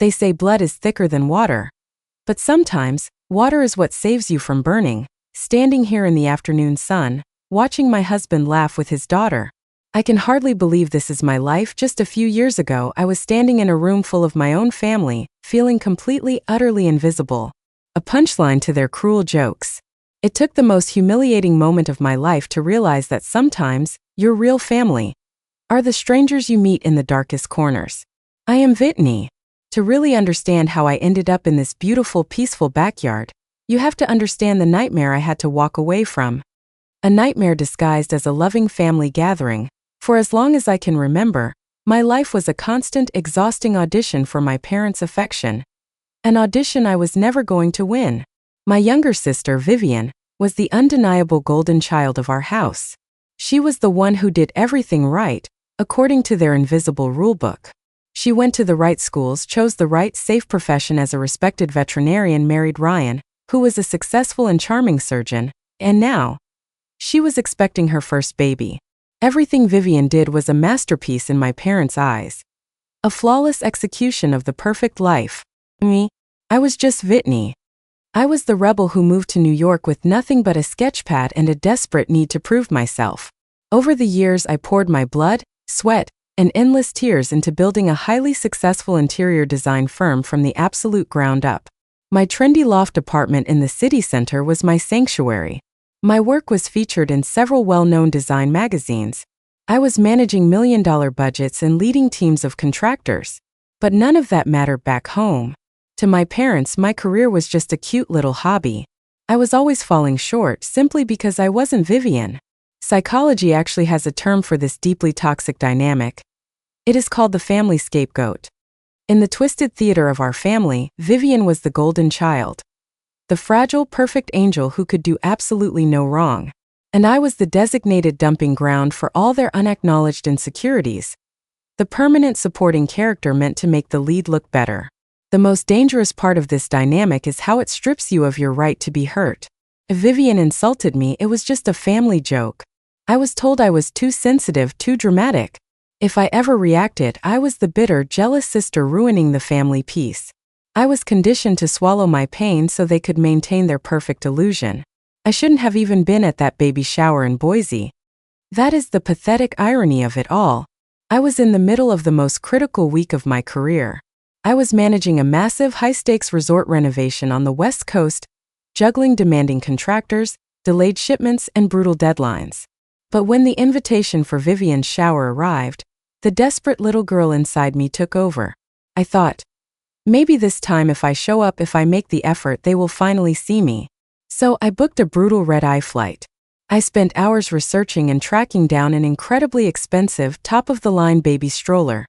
They say blood is thicker than water. But sometimes, water is what saves you from burning. Standing here in the afternoon sun, watching my husband laugh with his daughter. I can hardly believe this is my life. Just a few years ago, I was standing in a room full of my own family, feeling completely, utterly invisible. A punchline to their cruel jokes. It took the most humiliating moment of my life to realize that sometimes, your real family are the strangers you meet in the darkest corners. I am Whitney. To really understand how I ended up in this beautiful, peaceful backyard, you have to understand the nightmare I had to walk away from. A nightmare disguised as a loving family gathering. For as long as I can remember, my life was a constant, exhausting audition for my parents' affection. An audition I was never going to win. My younger sister, Vivian, was the undeniable golden child of our house. She was the one who did everything right, according to their invisible rulebook. She went to the right schools, chose the right, safe profession as a respected veterinarian, married Ryan, who was a successful and charming surgeon, and now, she was expecting her first baby. Everything Vivian did was a masterpiece in my parents' eyes. A flawless execution of the perfect life. Me? I was just Whitney. I was the rebel who moved to New York with nothing but a sketchpad and a desperate need to prove myself. Over the years, I poured my blood, sweat, and endless tears into building a highly successful interior design firm from the absolute ground up. My trendy loft apartment in the city center was my sanctuary. My work was featured in several well-known design magazines. I was managing million-dollar budgets and leading teams of contractors. But none of that mattered back home. To my parents, my career was just a cute little hobby. I was always falling short simply because I wasn't Vivian. Psychology actually has a term for this deeply toxic dynamic. It is called the family scapegoat. In the twisted theater of our family, Vivian was the golden child. The fragile, perfect angel who could do absolutely no wrong. And I was the designated dumping ground for all their unacknowledged insecurities. The permanent supporting character meant to make the lead look better. The most dangerous part of this dynamic is how it strips you of your right to be hurt. If Vivian insulted me, it was just a family joke. I was told I was too sensitive, too dramatic. If I ever reacted, I was the bitter, jealous sister ruining the family peace. I was conditioned to swallow my pain so they could maintain their perfect illusion. I shouldn't have even been at that baby shower in Boise. That is the pathetic irony of it all. I was in the middle of the most critical week of my career. I was managing a massive, high-stakes resort renovation on the West Coast, juggling demanding contractors, delayed shipments, and brutal deadlines. But when the invitation for Vivian's shower arrived, the desperate little girl inside me took over. I thought, maybe this time if I show up, if I make the effort, they will finally see me. So I booked a brutal red-eye flight. I spent hours researching and tracking down an incredibly expensive, top-of-the-line baby stroller.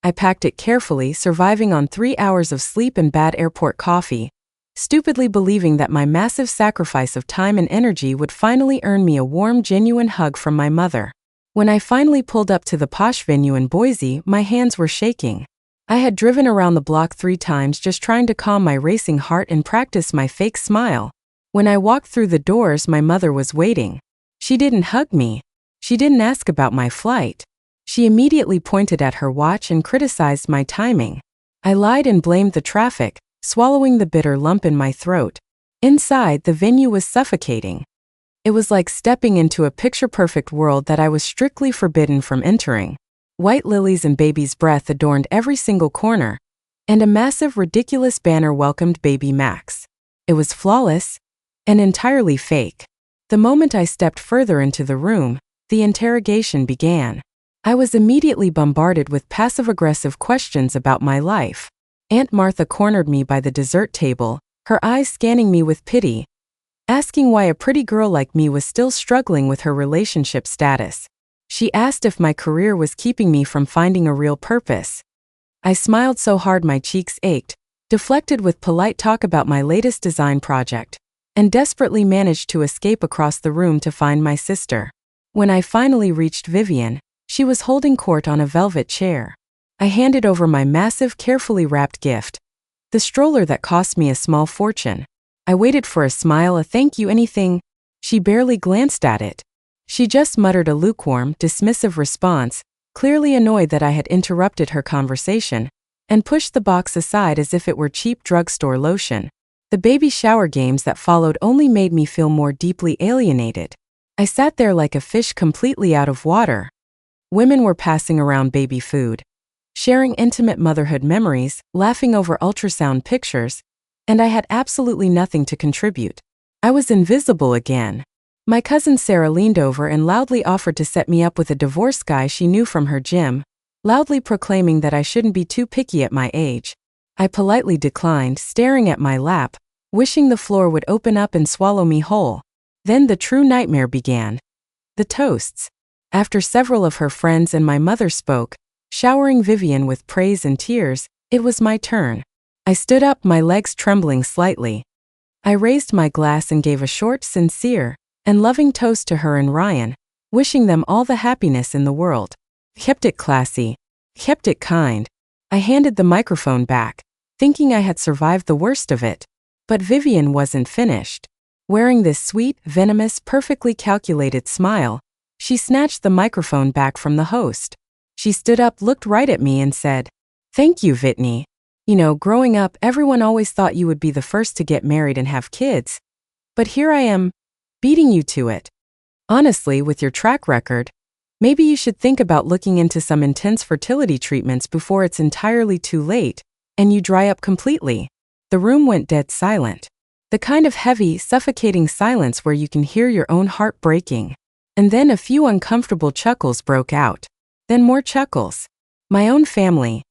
I packed it carefully, surviving on 3 hours of sleep and bad airport coffee, stupidly believing that my massive sacrifice of time and energy would finally earn me a warm, genuine hug from my mother. When I finally pulled up to the posh venue in Boise, my hands were shaking. I had driven around the block 3 times just trying to calm my racing heart and practice my fake smile. When I walked through the doors, my mother was waiting. She didn't hug me. She didn't ask about my flight. She immediately pointed at her watch and criticized my timing. I lied and blamed the traffic, swallowing the bitter lump in my throat. Inside, the venue was suffocating. It was like stepping into a picture-perfect world that I was strictly forbidden from entering. White lilies and baby's breath adorned every single corner, and a massive, ridiculous banner welcomed baby Max. It was flawless and entirely fake. The moment I stepped further into the room, the interrogation began. I was immediately bombarded with passive-aggressive questions about my life. Aunt Martha cornered me by the dessert table, her eyes scanning me with pity, asking why a pretty girl like me was still struggling with her relationship status. She asked if my career was keeping me from finding a real purpose. I smiled so hard my cheeks ached, deflected with polite talk about my latest design project, and desperately managed to escape across the room to find my sister. When I finally reached Vivian, she was holding court on a velvet chair. I handed over my massive, carefully wrapped gift, the stroller that cost me a small fortune. I waited for a smile, a thank you, anything. She barely glanced at it. She just muttered a lukewarm, dismissive response, clearly annoyed that I had interrupted her conversation, and pushed the box aside as if it were cheap drugstore lotion. The baby shower games that followed only made me feel more deeply alienated. I sat there like a fish completely out of water. Women were passing around baby food, sharing intimate motherhood memories, laughing over ultrasound pictures, and I had absolutely nothing to contribute. I was invisible again. My cousin Sarah leaned over and loudly offered to set me up with a divorce guy she knew from her gym, loudly proclaiming that I shouldn't be too picky at my age. I politely declined, staring at my lap, wishing the floor would open up and swallow me whole. Then the true nightmare began. The toasts. After several of her friends and my mother spoke, showering Vivian with praise and tears, it was my turn. I stood up, my legs trembling slightly. I raised my glass and gave a short, sincere, and loving toast to her and Ryan, wishing them all the happiness in the world. Kept it classy. Kept it kind. I handed the microphone back, thinking I had survived the worst of it. But Vivian wasn't finished. Wearing this sweet, venomous, perfectly calculated smile, she snatched the microphone back from the host. She stood up, looked right at me and said, "Thank you, Whitney. You know, growing up, everyone always thought you would be the first to get married and have kids. But here I am, beating you to it. Honestly, with your track record, maybe you should think about looking into some intense fertility treatments before it's entirely too late, and you dry up completely." The room went dead silent. The kind of heavy, suffocating silence where you can hear your own heart breaking. And then a few uncomfortable chuckles broke out. Then more chuckles. My own family,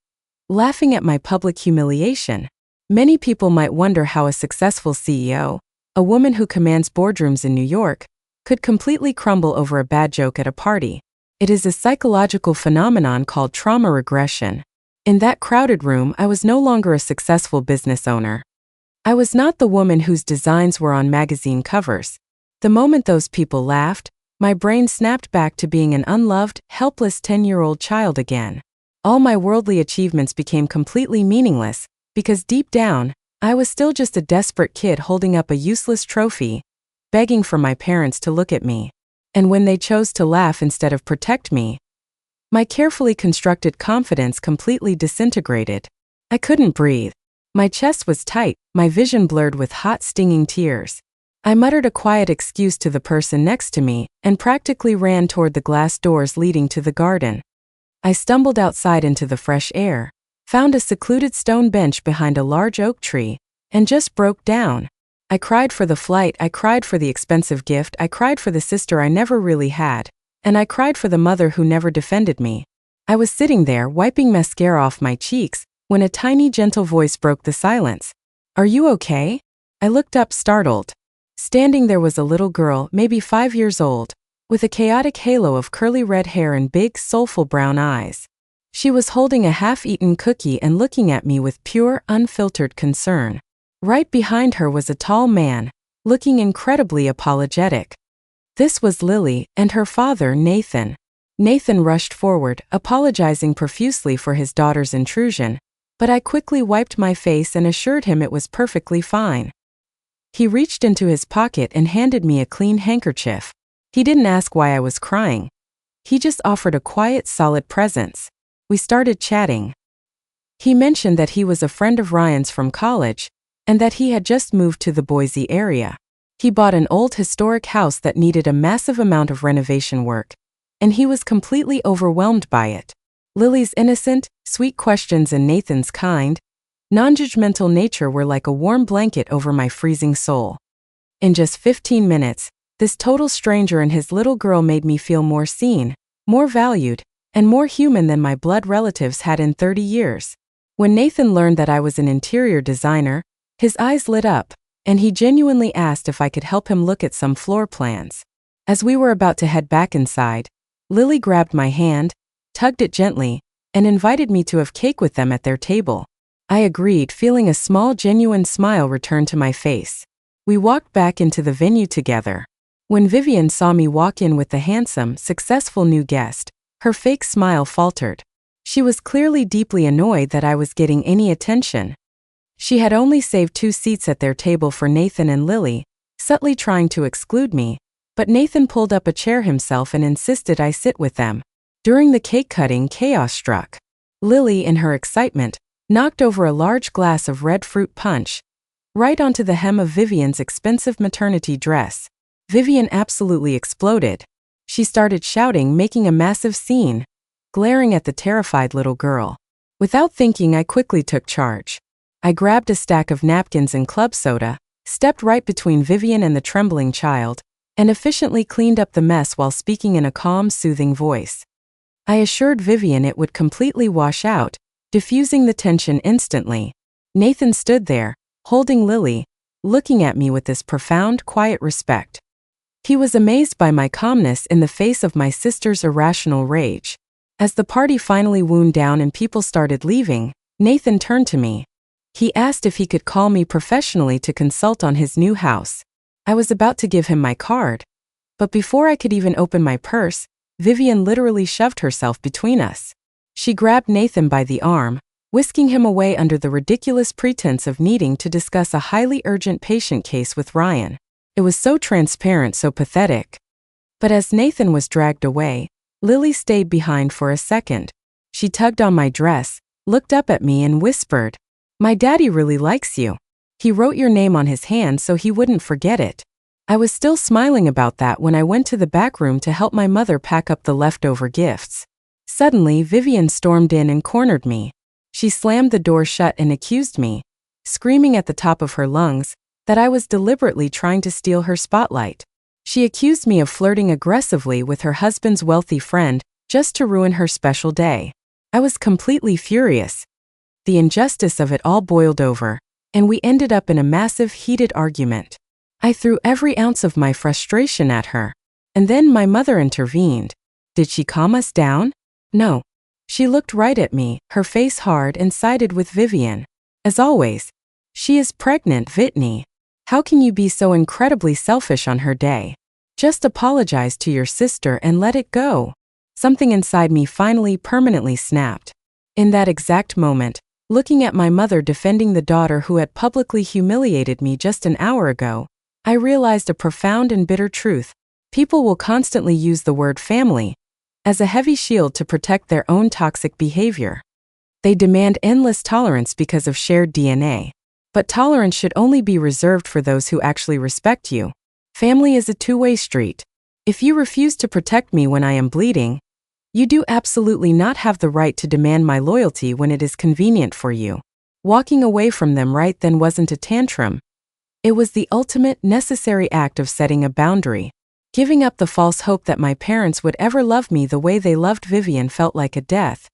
laughing at my public humiliation. Many people might wonder how a successful CEO, a woman who commands boardrooms in New York, could completely crumble over a bad joke at a party. It is a psychological phenomenon called trauma regression. In that crowded room, I was no longer a successful business owner. I was not the woman whose designs were on magazine covers. The moment those people laughed, my brain snapped back to being an unloved, helpless 10-year-old child again. All my worldly achievements became completely meaningless, because deep down, I was still just a desperate kid holding up a useless trophy, begging for my parents to look at me. And when they chose to laugh instead of protect me, my carefully constructed confidence completely disintegrated. I couldn't breathe. My chest was tight, my vision blurred with hot, stinging tears. I muttered a quiet excuse to the person next to me and practically ran toward the glass doors leading to the garden. I stumbled outside into the fresh air, found a secluded stone bench behind a large oak tree, and just broke down. I cried for the flight, I cried for the expensive gift, I cried for the sister I never really had, and I cried for the mother who never defended me. I was sitting there, wiping mascara off my cheeks, when a tiny, gentle voice broke the silence. "Are you okay?" I looked up, startled. Standing there was a little girl, maybe 5 years old, with a chaotic halo of curly red hair and big, soulful brown eyes. She was holding a half-eaten cookie and looking at me with pure, unfiltered concern. Right behind her was a tall man, looking incredibly apologetic. This was Lily, and her father, Nathan. Nathan rushed forward, apologizing profusely for his daughter's intrusion, but I quickly wiped my face and assured him it was perfectly fine. He reached into his pocket and handed me a clean handkerchief. He didn't ask why I was crying. He just offered a quiet, solid presence. We started chatting. He mentioned that he was a friend of Ryan's from college, and that he had just moved to the Boise area. He bought an old historic house that needed a massive amount of renovation work, and he was completely overwhelmed by it. Lily's innocent, sweet questions and Nathan's kind, non-judgmental nature were like a warm blanket over my freezing soul. In just 15 minutes, this total stranger and his little girl made me feel more seen, more valued, and more human than my blood relatives had in 30 years. When Nathan learned that I was an interior designer, his eyes lit up, and he genuinely asked if I could help him look at some floor plans. As we were about to head back inside, Lily grabbed my hand, tugged it gently, and invited me to have cake with them at their table. I agreed, feeling a small, genuine smile return to my face. We walked back into the venue together. When Vivian saw me walk in with the handsome, successful new guest, her fake smile faltered. She was clearly deeply annoyed that I was getting any attention. She had only saved 2 seats at their table for Nathan and Lily, subtly trying to exclude me, but Nathan pulled up a chair himself and insisted I sit with them. During the cake cutting, chaos struck. Lily, in her excitement, knocked over a large glass of red fruit punch, right onto the hem of Vivian's expensive maternity dress. Vivian absolutely exploded. She started shouting, making a massive scene, glaring at the terrified little girl. Without thinking, I quickly took charge. I grabbed a stack of napkins and club soda, stepped right between Vivian and the trembling child, and efficiently cleaned up the mess while speaking in a calm, soothing voice. I assured Vivian it would completely wash out, diffusing the tension instantly. Nathan stood there, holding Lily, looking at me with this profound, quiet respect. He was amazed by my calmness in the face of my sister's irrational rage. As the party finally wound down and people started leaving, Nathan turned to me. He asked if he could call me professionally to consult on his new house. I was about to give him my card, but before I could even open my purse, Vivian literally shoved herself between us. She grabbed Nathan by the arm, whisking him away under the ridiculous pretense of needing to discuss a highly urgent patient case with Ryan. It was so transparent, so pathetic. But as Nathan was dragged away, Lily stayed behind for a second. She tugged on my dress, looked up at me and whispered, "My daddy really likes you. He wrote your name on his hand so he wouldn't forget it." I was still smiling about that when I went to the back room to help my mother pack up the leftover gifts. Suddenly, Vivian stormed in and cornered me. She slammed the door shut and accused me, screaming at the top of her lungs, that I was deliberately trying to steal her spotlight. She accused me of flirting aggressively with her husband's wealthy friend just to ruin her special day. I was completely furious. The injustice of it all boiled over, and we ended up in a massive, heated argument. I threw every ounce of my frustration at her, and then my mother intervened. Did she calm us down? No. She looked right at me, her face hard, and sided with Vivian. As always, "She is pregnant, Whitney. How can you be so incredibly selfish on her day? Just apologize to your sister and let it go." Something inside me finally permanently snapped. In that exact moment, looking at my mother defending the daughter who had publicly humiliated me just an hour ago, I realized a profound and bitter truth. People will constantly use the word family as a heavy shield to protect their own toxic behavior. They demand endless tolerance because of shared DNA. But tolerance should only be reserved for those who actually respect you. Family is a two-way street. If you refuse to protect me when I am bleeding, you do absolutely not have the right to demand my loyalty when it is convenient for you. Walking away from them right then wasn't a tantrum. It was the ultimate, necessary act of setting a boundary. Giving up the false hope that my parents would ever love me the way they loved Vivian felt like a death.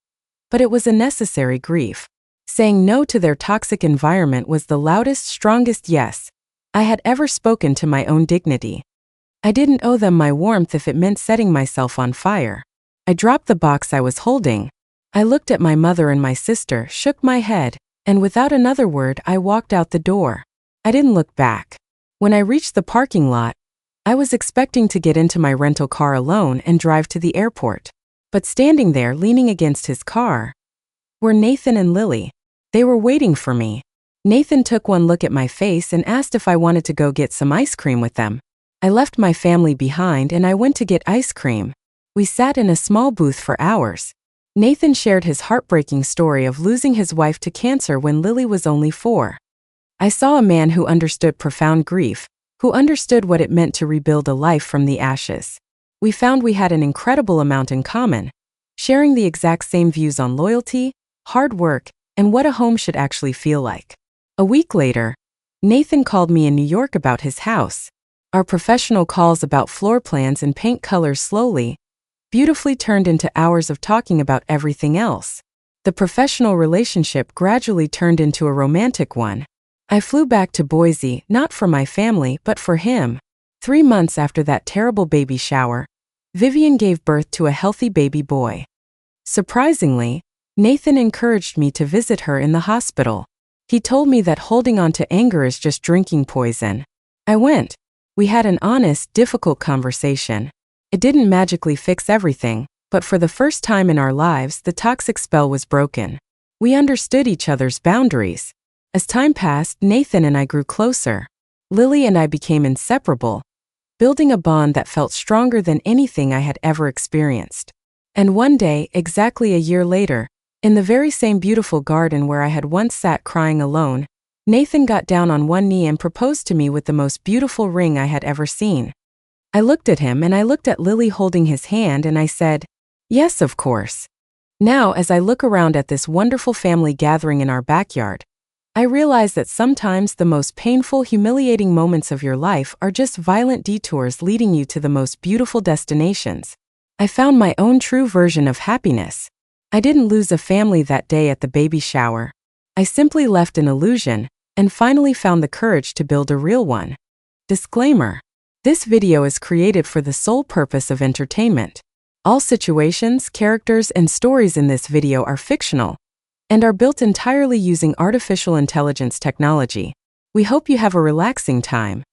But it was a necessary grief. Saying no to their toxic environment was the loudest, strongest yes I had ever spoken to my own dignity. I didn't owe them my warmth if it meant setting myself on fire. I dropped the box I was holding. I looked at my mother and my sister, shook my head, and without another word I walked out the door. I didn't look back. When I reached the parking lot, I was expecting to get into my rental car alone and drive to the airport. But standing there, leaning against his car, were Nathan and Lily. They were waiting for me. Nathan took one look at my face and asked if I wanted to go get some ice cream with them. I left my family behind and I went to get ice cream. We sat in a small booth for hours. Nathan shared his heartbreaking story of losing his wife to cancer when Lily was only 4. I saw a man who understood profound grief, who understood what it meant to rebuild a life from the ashes. We found we had an incredible amount in common, sharing the exact same views on loyalty, hard work, and what a home should actually feel like. A week later, Nathan called me in New York about his house. Our professional calls about floor plans and paint colors slowly, beautifully turned into hours of talking about everything else. The professional relationship gradually turned into a romantic one. I flew back to Boise, not for my family, but for him. 3 months after that terrible baby shower, Vivian gave birth to a healthy baby boy. Surprisingly, Nathan encouraged me to visit her in the hospital. He told me that holding on to anger is just drinking poison. I went. We had an honest, difficult conversation. It didn't magically fix everything, but for the first time in our lives, the toxic spell was broken. We understood each other's boundaries. As time passed, Nathan and I grew closer. Lily and I became inseparable, building a bond that felt stronger than anything I had ever experienced. And one day, exactly a year later, In the very same beautiful garden where I had once sat crying alone, Nathan got down on one knee and proposed to me with the most beautiful ring I had ever seen. I looked at him and I looked at Lily holding his hand and I said, "Yes, of course." Now, as I look around at this wonderful family gathering in our backyard, I realize that sometimes the most painful, humiliating moments of your life are just violent detours leading you to the most beautiful destinations. I found my own true version of happiness. I didn't lose a family that day at the baby shower. I simply left an illusion and finally found the courage to build a real one. Disclaimer: this video is created for the sole purpose of entertainment. All situations, characters, and stories in this video are fictional and are built entirely using artificial intelligence technology. We hope you have a relaxing time.